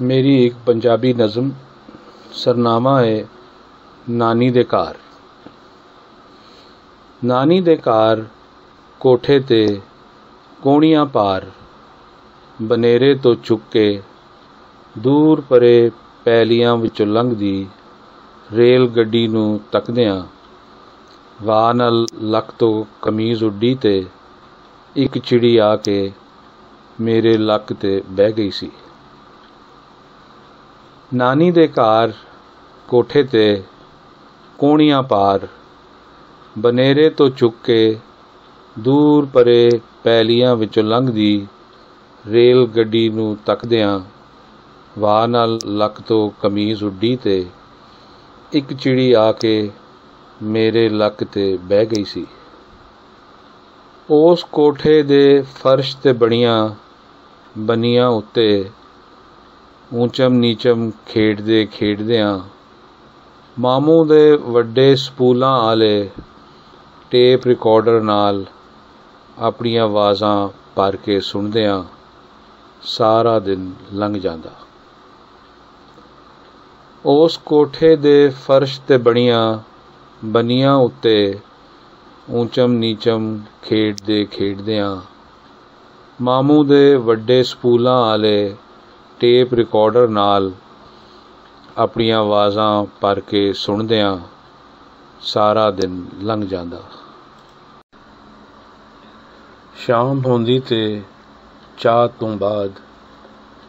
मेरी एक पंजाबी नज़म सरनामा है नानी दे घर। नानी दे घर कोठे ते कोहणियां पार, बनेरे तो चुक के दूर परे पैलियां विचों लंघदी रेल गड्डी नूं तकदियां, वाह नाल लक तो कमीज़ उड्डी ते एक चिड़ी आके मेरे लक ते बह गई सी। नानी दे घर कोठे ते कोहणियां पार, बनेरे तो चुक के दूर परे पैलियां विचों लंघदी रेल गड्डी नूं तकदियां, वाह नाल लक तो कमीज़ उड्डी ते एक चिड़ी आके मेरे लक ते बह गई सी। उस कोठे दे फर्श ते बणियां बनियां उत्ते ऊंचम नीचम खेडदे खेडदियां मामू दे वड्डे स्पूलां आले टेप रिकॉर्डर नाल अपणियां आवाज़ां भर के सुणदियां सारा दिन लंघ जांदा। उस कोठे दे फर्श ते बणियां बनियां उत्ते ऊंचम नीचम खेडदे खेडदियां मामू दे वड्डे स्पूलां आले टेप रिकॉर्डर नाल अपणियां आवाज़ां भर के सुणदियां सारा दिन लंघ जांदा। शाम होंदी ते चाह तो बाद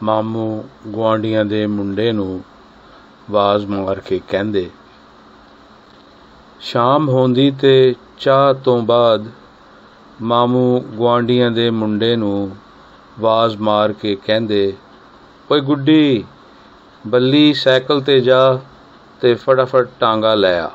मामू गुआंढियां दे मुंडे नूं आवाज़ मार के कहंदे, शाम होंदी ते चाह तो बाद मामू गुआंढियां दे मुंडे नूं आवाज़ मार के कहंदे, ओए गुड्डी बल्ली सैकल ते जा ते फटाफट टांगा लै आ।